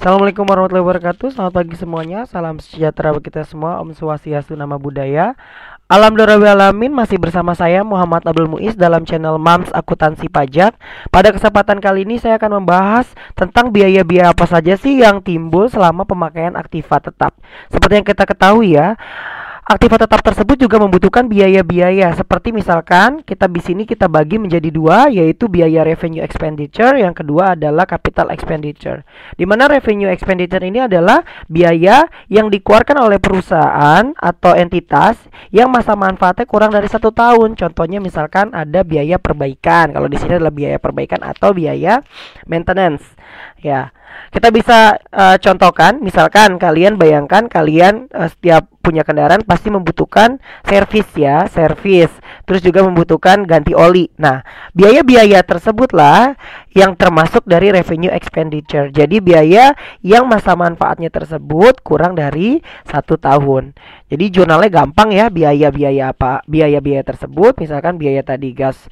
Assalamualaikum warahmatullahi wabarakatuh. Selamat pagi semuanya. Salam sejahtera bagi kita semua. Om Swastiastu, Nama Budaya. Alhamdulillahirrahmanirrahim. Masih bersama saya Muhammad Abdul Muiz dalam channel Mams Akuntansi Pajak. Pada kesempatan kali ini saya akan membahas tentang biaya-biaya apa saja sih yang timbul selama pemakaian aktiva tetap. Seperti yang kita ketahui ya, aktiva tetap tersebut juga membutuhkan biaya-biaya, seperti misalkan kita di sini kita bagi menjadi dua, yaitu biaya revenue expenditure, yang kedua adalah capital expenditure. Di mana revenue expenditure ini adalah biaya yang dikeluarkan oleh perusahaan atau entitas yang masa manfaatnya kurang dari 1 tahun. Contohnya misalkan ada biaya perbaikan. Kalau di sini adalah biaya perbaikan atau biaya maintenance. Ya, kita bisa contohkan, misalkan kalian bayangkan kalian setiap punya kendaraan pasti membutuhkan servis ya, servis. Terus juga membutuhkan ganti oli. Nah, biaya-biaya tersebutlah yang termasuk dari revenue expenditure. Jadi biaya yang masa manfaatnya tersebut kurang dari 1 tahun. Jadi jurnalnya gampang ya, biaya-biaya apa? Biaya-biaya tersebut, misalkan biaya tadi gas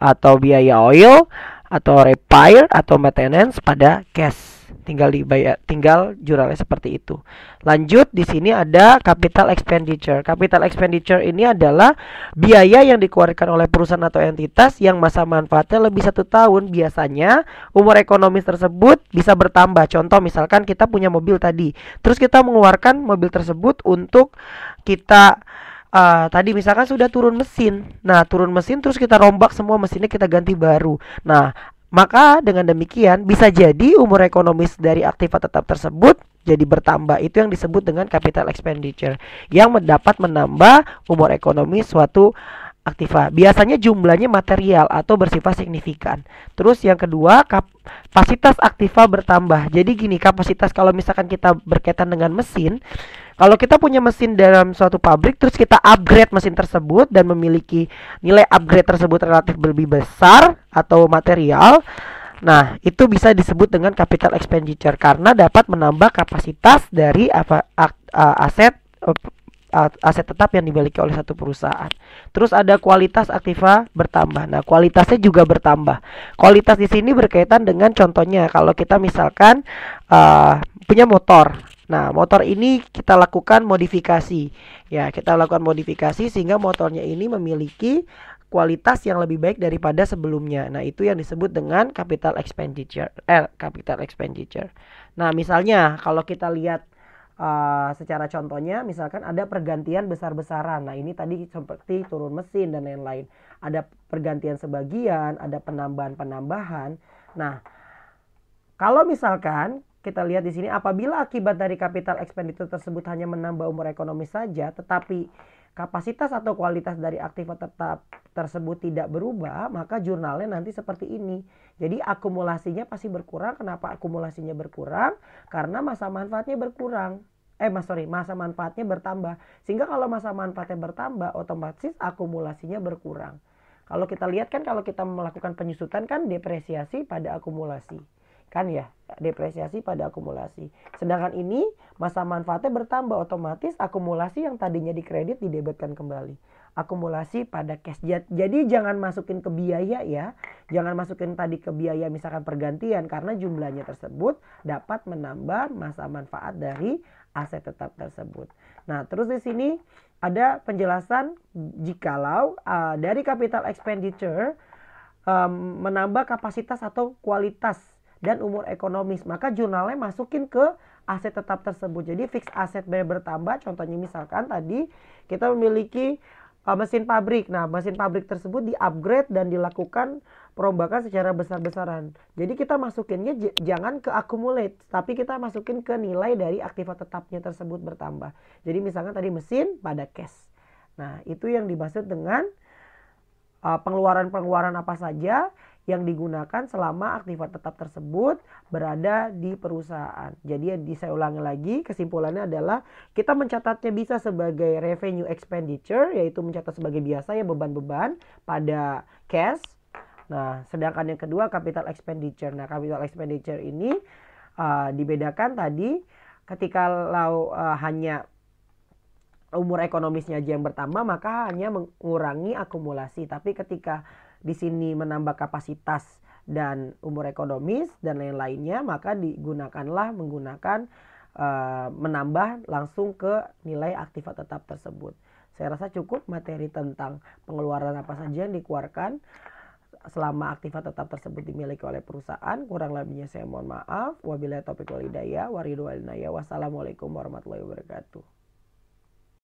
atau biaya oil atau repair atau maintenance pada cash. Tinggal dibayar, tinggal jurnalnya seperti itu. Lanjut, di sini ada capital expenditure. Capital expenditure ini adalah biaya yang dikeluarkan oleh perusahaan atau entitas yang masa manfaatnya lebih 1 tahun. Biasanya umur ekonomis tersebut bisa bertambah. Contoh misalkan kita punya mobil tadi, terus kita mengeluarkan mobil tersebut untuk kita tadi misalkan sudah turun mesin. Nah, turun mesin terus kita rombak semua mesinnya, kita ganti baru. Nah, maka dengan demikian bisa jadi umur ekonomis dari aktiva tetap tersebut jadi bertambah. Itu yang disebut dengan capital expenditure, yang dapat menambah umur ekonomi suatu aktiva. Biasanya jumlahnya material atau bersifat signifikan. Terus yang kedua, kapasitas aktiva bertambah. Jadi gini, kapasitas kalau misalkan kita berkaitan dengan mesin, kalau kita punya mesin dalam suatu pabrik, terus kita upgrade mesin tersebut dan memiliki nilai upgrade tersebut relatif lebih besar atau material, nah itu bisa disebut dengan capital expenditure karena dapat menambah kapasitas dari aset aset tetap yang dimiliki oleh satu perusahaan. Terus ada kualitas aktiva bertambah. Nah, kualitasnya juga bertambah. Kualitas di sini berkaitan dengan contohnya kalau kita misalkan punya motor. Nah, motor ini kita lakukan modifikasi. Ya, kita lakukan modifikasi sehingga motornya ini memiliki kualitas yang lebih baik daripada sebelumnya. Nah, itu yang disebut dengan capital expenditure. Capital expenditure. Nah, misalnya kalau kita lihat secara contohnya, misalkan ada pergantian besar-besaran. Nah, ini tadi seperti turun mesin dan lain-lain. Ada pergantian sebagian, ada penambahan-penambahan. Nah, kalau misalkan kita lihat di sini, apabila akibat dari capital expenditure tersebut hanya menambah umur ekonomi saja, tetapi kapasitas atau kualitas dari aktiva tetap tersebut tidak berubah, maka jurnalnya nanti seperti ini. Jadi akumulasinya pasti berkurang. Kenapa akumulasinya berkurang? Karena masa manfaatnya berkurang. Masa manfaatnya bertambah. Sehingga kalau masa manfaatnya bertambah, otomatis akumulasinya berkurang. Kalau kita lihat kan, kalau kita melakukan penyusutan kan depresiasi pada akumulasi. Kan ya, depresiasi pada akumulasi. Sedangkan ini masa manfaatnya bertambah, otomatis akumulasi yang tadinya dikredit didebetkan kembali. Akumulasi pada cash. Jadi jangan masukin ke biaya ya. Jangan masukin tadi ke biaya misalkan pergantian, karena jumlahnya tersebut dapat menambah masa manfaat dari aset tetap tersebut. Nah, terus di sini ada penjelasan jikalau dari capital expenditure menambah kapasitas atau kualitas dan umur ekonomis, maka jurnalnya masukin ke aset tetap tersebut. Jadi fixed asset bertambah. Contohnya misalkan tadi kita memiliki mesin pabrik. Nah, mesin pabrik tersebut di-upgrade dan dilakukan perombakan secara besar-besaran. Jadi kita masukinnya jangan ke accumulate, tapi kita masukin ke nilai dari aktiva tetapnya tersebut bertambah. Jadi misalkan tadi mesin pada cash. Nah, itu yang dimaksud dengan pengeluaran-pengeluaran apa saja yang digunakan selama aktiva tetap tersebut berada di perusahaan. Jadi saya ulangi lagi, kesimpulannya adalah kita mencatatnya bisa sebagai revenue expenditure, yaitu mencatat sebagai biasa ya, beban-beban pada cash. Nah, sedangkan yang kedua capital expenditure. Nah, capital expenditure ini dibedakan tadi ketika hanya umur ekonomisnya aja yang bertambah, maka hanya mengurangi akumulasi. Tapi ketika di sini menambah kapasitas dan umur ekonomis dan lain-lainnya, maka menggunakan menambah langsung ke nilai aktiva tetap tersebut. Saya rasa cukup materi tentang pengeluaran apa saja yang dikeluarkan selama aktiva tetap tersebut dimiliki oleh perusahaan. Kurang lebihnya saya mohon maaf. Wabillahi taufiq wal hidayah. Wassalamualaikum warahmatullahi wabarakatuh.